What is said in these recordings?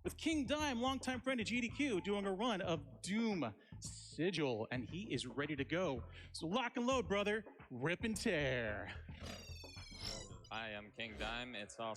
with King Dime, longtime friend of GDQ, doing a run of Doom Sigil, and he is ready to go. So lock and load, brother. Rip and tear.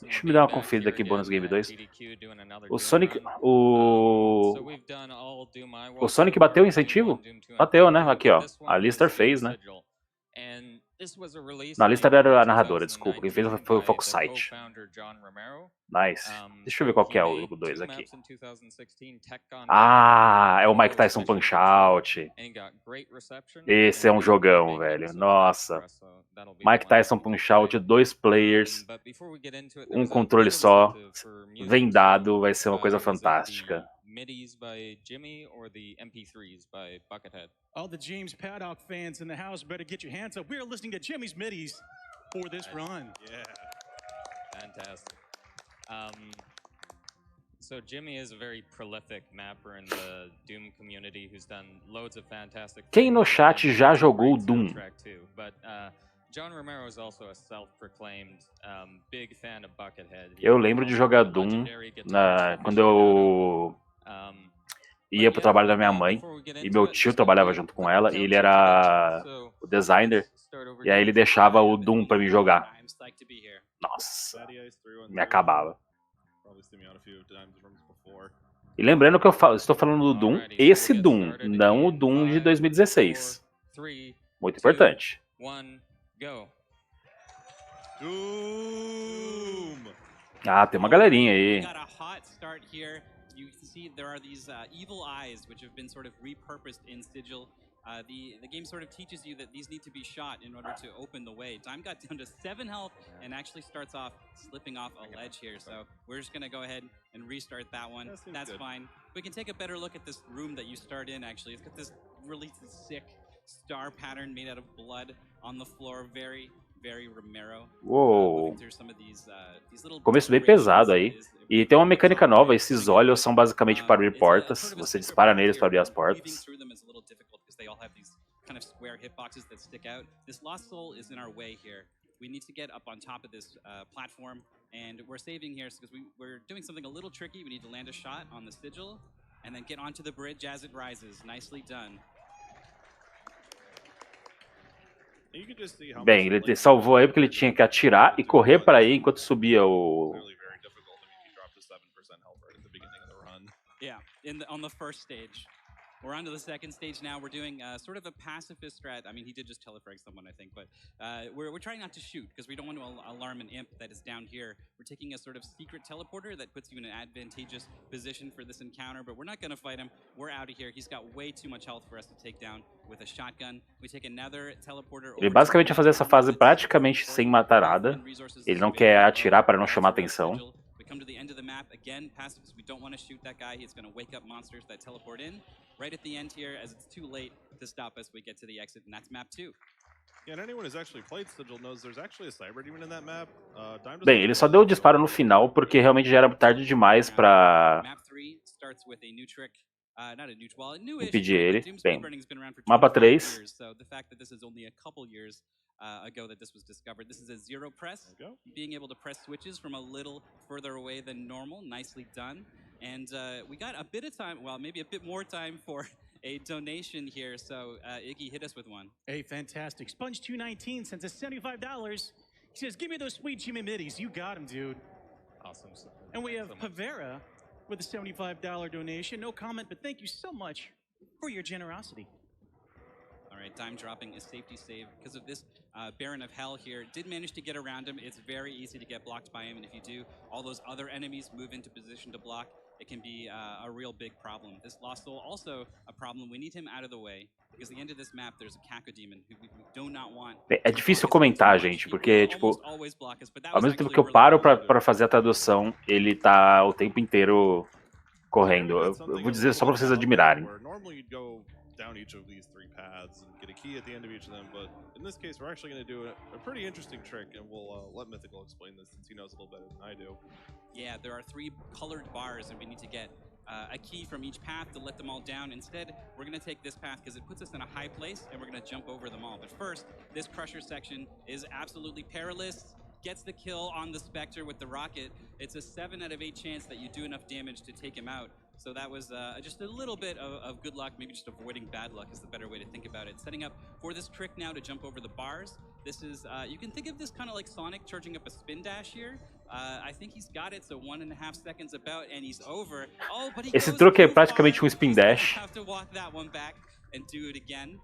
Deixa eu me dar uma conferida aqui, Bônus Game 2. O Sonic... O Sonic bateu o incentivo? Bateu, né? Aqui, ó. A Lister fez, né? Não, a Lister era a narradora, desculpa. Quem fez foi o Focus Sight. Nice. Deixa eu ver qual que é o jogo 2 aqui. Ah, é o Mike Tyson Punch-Out. Esse é um jogão, velho. Nossa. Mike Tyson Punch-Out, 2 players, um controle só, vendado, vai ser uma coisa fantástica. Middies by Jimmy or the MP3s by Buckethead? All the James Paddock fans in the house better get your hands up. We're listening to Jimmy's middies for this run. Yeah. Fantastic. So Jimmy is a very prolific mapper in the Doom community who's done loads of fantastic. Quem no chat já jogou Doom? But John Romero is also a self-proclaimed big fan of Buckethead. Eu lembro de jogar Doom quando eu ia pro trabalho da minha mãe e meu tio trabalhava junto com ela e ele era o designer e aí ele deixava o Doom pra mim jogar. Nossa, me acabava. E lembrando que eu estou falando do Doom, esse Doom, não o Doom de 2016. Muito importante. Ah, tem uma galerinha aí. You can see there are these evil eyes which have been sort of repurposed in Sigil. The game sort of teaches you that these need to be shot in order to open the way. Dime got down to 7 health and actually starts off slipping off a ledge here. So we're just going to go ahead and restart that one. That's fine. We can take a better look at this room that you start in, actually. It's got this really sick star pattern made out of blood on the floor. Very Romero. Uou. Começo bem pesado aí. E tem uma mecânica nova, esses olhos são basicamente para abrir portas. Você dispara neles para abrir as portas. We need to get up on top of this platform, and we're saving here because we're doing something a little tricky. We need to land a shot on the Sigil, and then get onto the bridge as it rises. Nicely done. Bem, ele salvou aí porque ele tinha que atirar e correr para aí enquanto subia o... Yeah, on the first stage. We're on to the second stage now. We're doing sort of a pacifist strat. I mean, he did just telefrag someone, I think, but we're trying not to shoot because we don't want to alarm an imp that is down here. We're taking a sort of secret teleporter that puts you in an advantageous position for this encounter, but we're not going to fight him. We're out of here. He's got way too much health for us to take down with a shotgun. We take another teleporter. Ele basicamente vai fazer essa fase praticamente sem matar nada. Ele não quer atirar para não chamar atenção. Come to the end of the map again, pacifist. We don't want to shoot that guy. He's going to wake up monsters that teleport in. Right at the end here, as it's too late to stop us, we get to the exit, and that's map 2. Yeah, and anyone who's actually played Sigil knows there's actually a cyber demon in that map. Bem, ele só deu o disparo no final porque realmente já era tarde demais para impedir ele. Bem, mapa 3. Ago that this was discovered. This is a zero press, being able to press switches from a little further away than normal. Nicely done. And we got a bit of time, well, maybe a bit more time for a donation here. So Iggy, hit us with one. Hey, fantastic. Sponge219 sends us $75. He says, give me those sweet Jimmy middies. You got them, dude. Awesome. And we have Pavera with a $75 donation. No comment, but thank you so much for your generosity. All right, Dime dropping a safety save because of this Baron of Hell here. Did manage to get around him. It's very easy to get blocked by him, and if you do, all those other enemies move into position to block. It can be a real big problem. This Lost Soul also a problem. We need him out of the way because at the end of this map there's a Caco Demon who we do not want. É difícil comentar, gente, porque tipo, ao mesmo tempo que eu paro para fazer a tradução, ele tá o tempo inteiro correndo. Eu vou dizer só para vocês admirarem. Down each of these 3 paths and get a key at the end of each of them, but in this case we're actually going to do a pretty interesting trick, and we'll let Mythical explain this since he knows a little better than I do. Yeah, there are 3 colored bars and we need to get a key from each path to let them all down. Instead, we're going to take this path because it puts us in a high place and we're going to jump over them all. But first, this Crusher section is absolutely perilous. gets the kill on the Spectre with the rocket. It's a 7 out of 8 chance that you do enough damage to take him out. So that was just a little bit of good luck, maybe just avoiding bad luck is the better way to think about it. Setting up for this trick now to jump over the bars. This is, you can think of this kind of like Sonic charging up a spin dash here. I think he's got it, so 1.5 seconds about, and he's over. Oh, but he Esse goes truque é too praticamente far. spin He's gonna dash. have to walk that one back and do it again.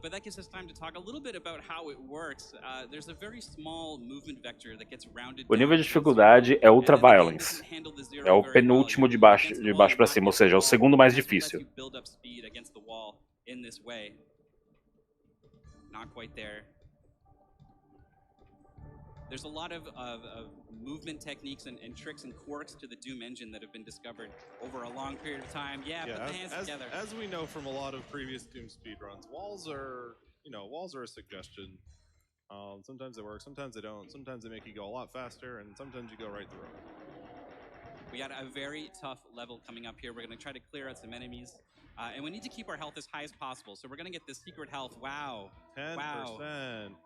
But that gives us time to talk a little bit about how it works. There's a very small movement vector that gets rounded O nível down de dificuldade é Ultra Violence. É o penúltimo de baixo para cima, ou seja, é o segundo mais difícil. Not quite there. There's a lot of movement techniques and tricks and quirks to the Doom engine that have been discovered over a long period of time. Yeah, put the hands together. As we know from a lot of previous Doom speedruns, walls are a suggestion. Sometimes they work, sometimes they don't. Sometimes they make you go a lot faster, and sometimes you go right through them. We got a very tough level coming up here. We're going to try to clear out some enemies. And we need to keep our health as high as possible. So we're going to get this secret health. Wow. 10%. Wow.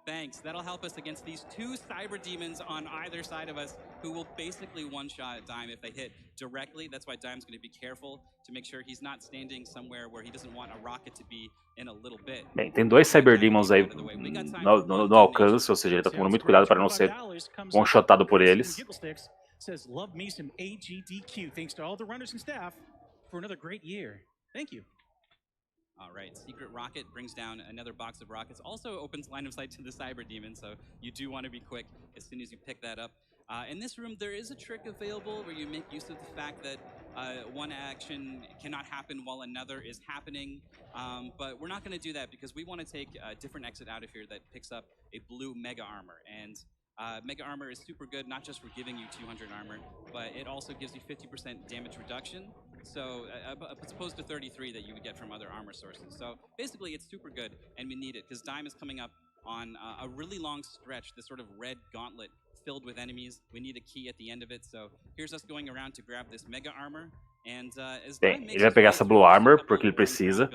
Thanks. That'll help us against these 2 cyber demons on either side of us who will basically one-shot Dime if they hit directly. That's why Dime's going to be careful to make sure he's not standing somewhere where he doesn't want a rocket to be in a little bit. Bem, tem 2 Cyber Demons aí no alcance, ou seja, ele tá tomando muito cuidado para não ser one-shotado por eles. Says, love me some AGDQ. Thanks to all the runners and staff for another great year. Thank you. All right, Secret Rocket brings down another box of rockets. Also opens line of sight to the Cyber Demon, so you do want to be quick as soon as you pick that up. In this room, there is a trick available where you make use of the fact that one action cannot happen while another is happening. But we're not going to do that because we want to take a different exit out of here that picks up a blue Mega Armor. And Mega Armor is super good, not just for giving you 200 armor, but it also gives you 50% damage reduction. So, as opposed to 33 that you would get from other armor sources. So, basically, it's super good, and we need it, because Dime is coming up on a really long stretch, this sort of red gauntlet filled with enemies. We need a key at the end of it, so here's us going around to grab this Mega Armor. Bem, ele vai pegar essa Blue Armor porque ele precisa.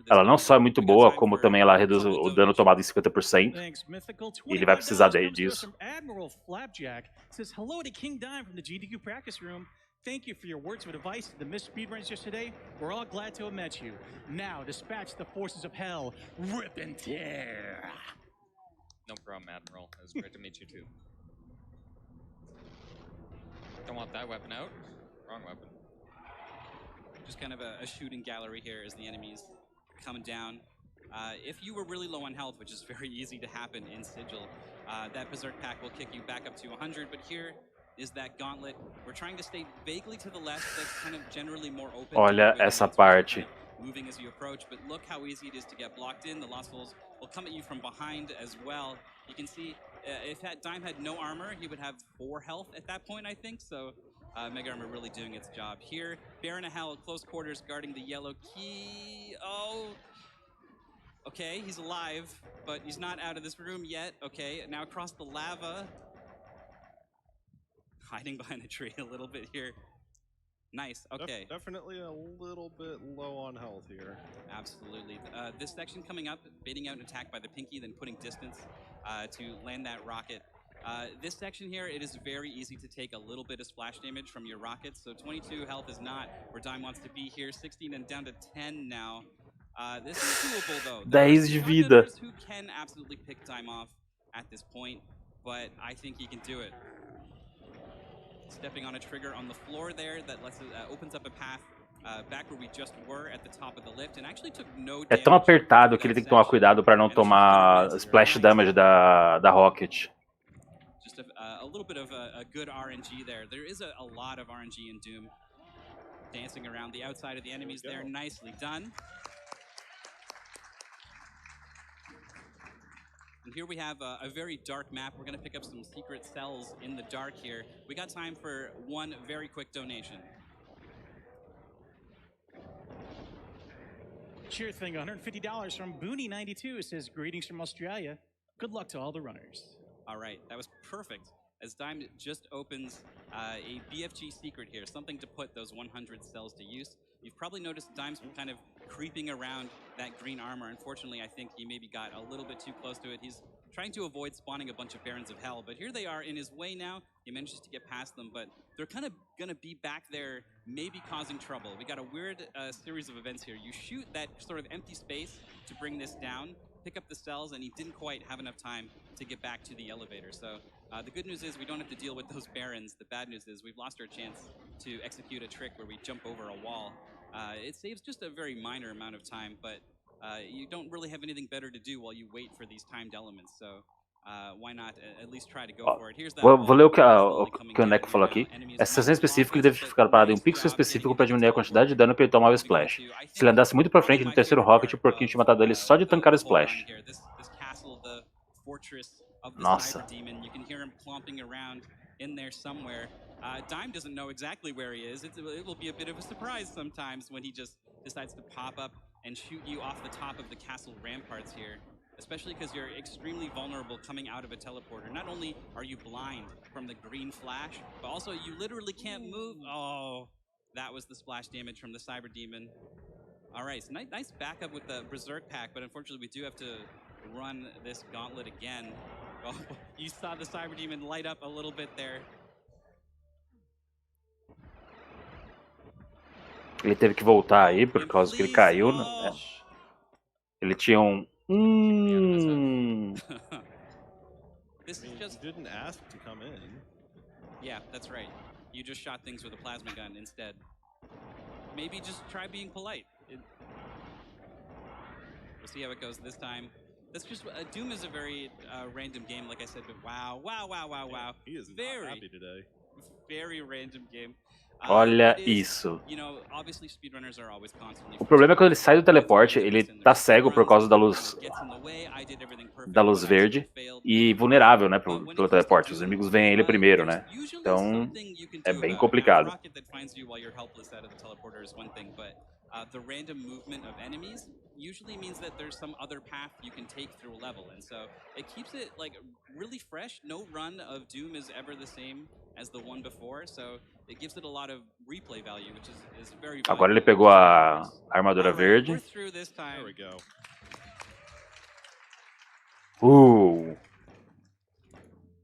Ela não só é muito boa, como também ela reduz o dano tomado em 50%. E ele vai precisar disso. Thank you for your words of advice to the missed speedruns yesterday. We're all glad to have met you. Now, dispatch the forces of hell. Rip and tear. No problem, Admiral. It was great to meet you, too. Don't want that weapon out. Wrong weapon. Just kind of a shooting gallery here as the enemies come down. If you were really low on health, which is very easy to happen in Sigil, that Berserk Pack will kick you back up to 100, but here is that gauntlet. We're trying to stay vaguely to the left, that's kind of generally more open. Olha essa parte. Moving as you approach, but look how easy it is to get blocked in. The Lost Souls will come at you from behind as well. You can see if Dime had no armor, he would have 4 health at that point, I think. So Mega Armor really doing its job here. Baron of Hell, close quarters, guarding the yellow key. Oh, okay, he's alive, but he's not out of this room yet. Okay, now across the lava. Hiding behind a tree a little bit here. Nice, okay. Definitely a little bit low on health here. Absolutely. This section coming up, baiting out an attack by the Pinky, then putting distance to land that rocket. This section here, it is very easy to take a little bit of splash damage from your rockets. So 22 health is not where Dime wants to be here. 16 and down to 10 now. This is doable though. 10 de vida. Who can absolutely pick Dime off at this point, but I think he can do it. Stepping on a trigger on the floor there that lets opens up a path back where we just were at the top of the lift and actually took no damage. É tão apertado que ele tem que tomar cuidado para não tomar splash damage da Rocket. Just a little bit of a good RNG there. There is a lot of RNG in Doom. Dancing around the outside of the enemies there. Nicely done. And here we have a very dark map. We're going to pick up some secret cells in the dark here. We got time for one very quick donation. Sure thing, $150 from Booney92. It says, greetings from Australia. Good luck to all the runners. All right, that was perfect. As Dime just opens a BFG secret here, something to put those 100 cells to use. You've probably noticed Dime's been kind of creeping around that green armor. Unfortunately, I think he maybe got a little bit too close to it. He's trying to avoid spawning a bunch of Barons of Hell, but here they are in his way now. He manages to get past them, but they're kind of going to be back there, maybe causing trouble. We got a weird series of events here. You shoot that sort of empty space to bring this down, pick up the cells, and he didn't quite have enough time to get back to the elevator. So the good news is we don't have to deal with those Barons. The bad news is we've lost our chance to execute a trick where we jump over a wall. It saves just a very minor amount of time, but you don't really have anything better to do while you wait for these timed elements. So why not at least try to go for it? Here's that Vou ler o que o Neco falou aqui. Essa sessão específica ele teve que ficar parado em um pixel específico para diminuir a quantidade de dano que ele tomava splash. Se ele andasse muito pra frente no terceiro rocket, o porquinho tinha matado ele só de tancar o splash. Nossa. Dime doesn't know exactly where he is. It will be a bit of a surprise sometimes when he just decides to pop up and shoot you off the top of the castle ramparts here, especially because you're extremely vulnerable coming out of a teleporter. Not only are you blind from the green flash, but also you literally can't move. Oh, that was the splash damage from the Cyber Demon. All right, so nice backup with the Berserk pack, but unfortunately we do have to run this gauntlet again. Oh, you saw the Cyber Demon light up a little bit there. Ele teve que voltar aí por causa que ele caiu. Ele tinha um. This is just didn't ask to come in. Yeah, that's right. You just shot things with a plasma gun instead. Maybe just try being polite. We'll see how it goes this time. That's just Doom is a very random game, like I said. But wow. He is not happy today. Very random game. Olha isso. O problema é quando ele sai do teleporte, ele tá cego por causa da luz verde e vulnerável, né, pelo teleporte. Os inimigos veem ele primeiro, né? Então é bem complicado. The random movement of enemies usually means that there's some other path you can take through a level, and so it keeps it like really fresh. No run of Doom is ever the same as the one before, so it gives it a lot of replay value, which is very valuable. Agora ele pegou a armadura verde. We're through this time. There we go.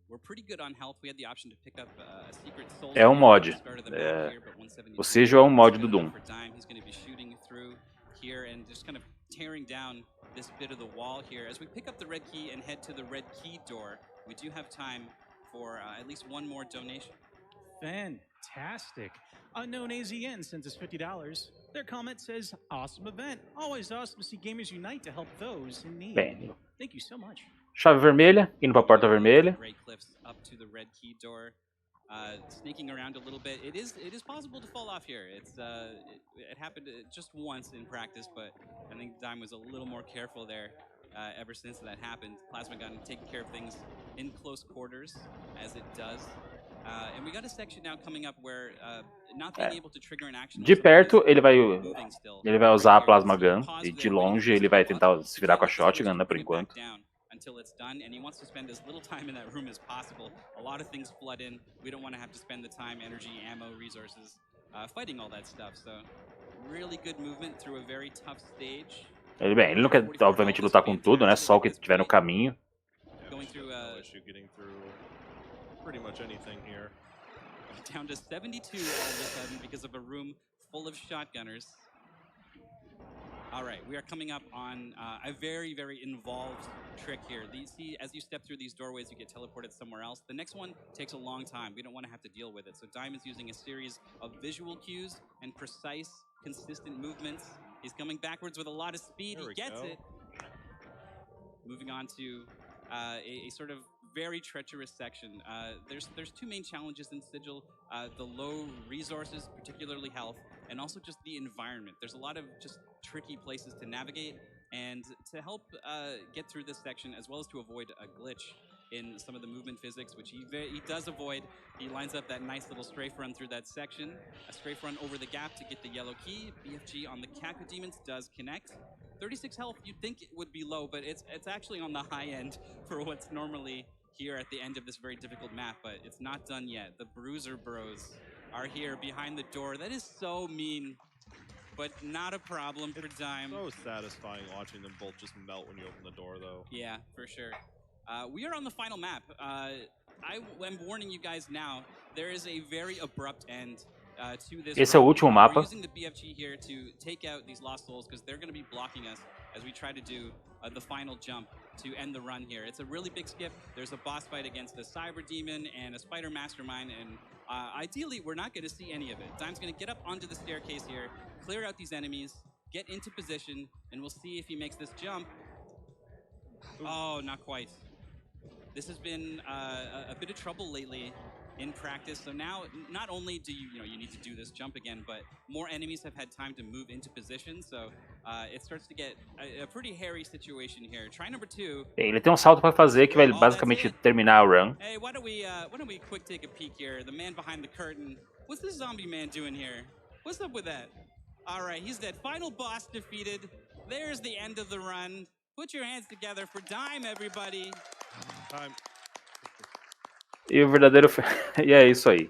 We're pretty good on health. We had the option to pick up a secret soul. É um mod. O Sigil é um mod do Doom. He's going to be shooting through here and just kind of tearing down this bit of the wall here. As we pick up the red key and head to the red key door, we do have time for at least one more donation. Fantastic. Unknown AZN sends us $50. Their comment says, awesome event. Always awesome to see gamers unite to help those in need. Bem. Thank you so much. Chave vermelha, indo pra porta vermelha. Up to the red key door. Sneaking around a little bit. It is possible to fall off here. It happened just once in practice, but I think Dime was a little more careful there ever since that happened. Plasma gun taking care of things in close quarters, as it does. And we got a section now coming up where not being able to trigger an action. De perto ele vai usar a plasma gun e de longe ele vai tentar se virar com a shotgun, né, por enquanto. Until it's done, and he wants to spend as little time in that room as possible. A lot of things flood in. We don't want to have to spend the time, energy, ammo, resources fighting all that stuff. So, really good movement through a very tough stage. Ele não quer, obviamente, lutar com tudo, né? Só o que tiver no caminho. Going through getting through pretty much anything here. Down to 72 all of a sudden because of a room full of shotgunners. All right, we are coming up on a very, very involved trick here. As you step through these doorways, you get teleported somewhere else. The next one takes a long time. We don't want to have to deal with it. So Dime is using a series of visual cues and precise, consistent movements. He's coming backwards with a lot of speed. He gets it. Moving on to a sort of very treacherous section. There's two main challenges in Sigil. The low resources, particularly health, and also just the environment. There's a lot of just tricky places to navigate, and to help get through this section, as well as to avoid a glitch in some of the movement physics, which he does avoid. He lines up that nice little strafe run through that section, a strafe run over the gap to get the yellow key. BFG on the Kaku Demons does connect. 36 health, you'd think it would be low, but it's actually on the high end for what's normally here at the end of this very difficult map, but it's not done yet. The Bruiser Bros are here behind the door. That is so mean, but not a problem for Dime. So satisfying watching them both just melt when you open the door, though. Yeah, for sure. We are on the final map. I am warning you guys now. There is a very abrupt end to this. Esse é o último mapa. We're using the BFG here to take out these lost souls because they're going to be blocking us as we try to do the final jump to end the run here. It's a really big skip. There's a boss fight against a cyber demon and a spider mastermind, and ideally we're not going to see any of it. Dime's going to get up onto the staircase here, clear out these enemies, get into position, and we'll see if he makes this jump. Oh, not quite. This has been a bit of trouble lately in practice. So now, not only do you need to do this jump again, but more enemies have had time to move into position. So it starts to get a pretty hairy situation here. Try number 2. Ele tem um salto para fazer que vai basicamente terminar a run. Hey, why don't we quick take a peek here? The man behind the curtain. What's this zombie man doing here? What's up with that? All right, he's dead. Final boss defeated. There's the end of the run. Put your hands together for Dime, everybody. Time. E o verdadeiro... e é isso aí.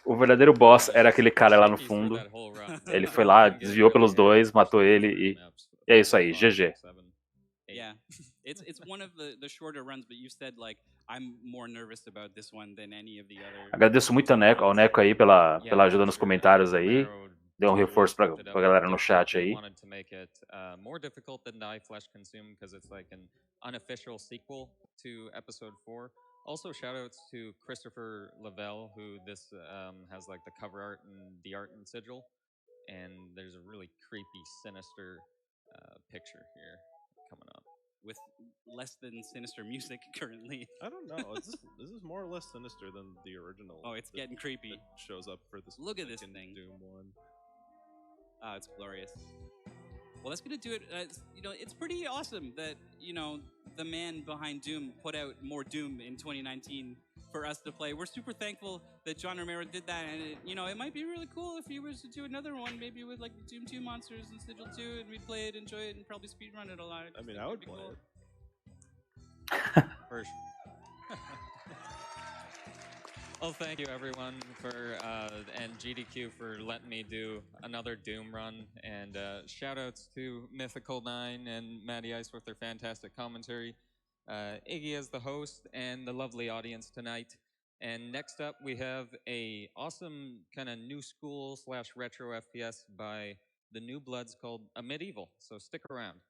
O verdadeiro boss era aquele cara lá no fundo. Ele foi lá, desviou pelos dois, matou ele e é isso aí, GG. Yeah, it's one of the shorter runs, but you said like I'm more nervous about this one than any of the other. Agradeço muito ao Neco aí pela ajuda nos comentários aí. Deu um reforço pra galera no chat aí. Wanted to make it more difficult than Die Flesh Consume because it's like an unofficial sequel to episode 4. Also, shoutouts to Christopher Lavelle, who this has like the cover art and the art in Sigil, and there's a really creepy, sinister picture here coming up with less than sinister music currently. I don't know. Is this more or less sinister than the original? Oh, it's getting creepy. Shows up for this. Look at this thing. Doom one. Oh, it's glorious. Well, that's gonna do it. It's pretty awesome that the man behind Doom put out more Doom in 2019 for us to play. We're super thankful that John Romero did that, and it might be really cool if he was to do another one, maybe with like Doom 2 monsters and Sigil 2, and we'd play it, enjoy it, and probably speedrun it a lot. I mean, I would play it. For sure. Well, thank you everyone and GDQ for letting me do another Doom run, and shoutouts to Mythical 9 and Matty Ice with their fantastic commentary, Iggy as the host, and the lovely audience tonight. And next up we have a awesome kind of new school / retro FPS by the New Bloods called A Medieval, so stick around.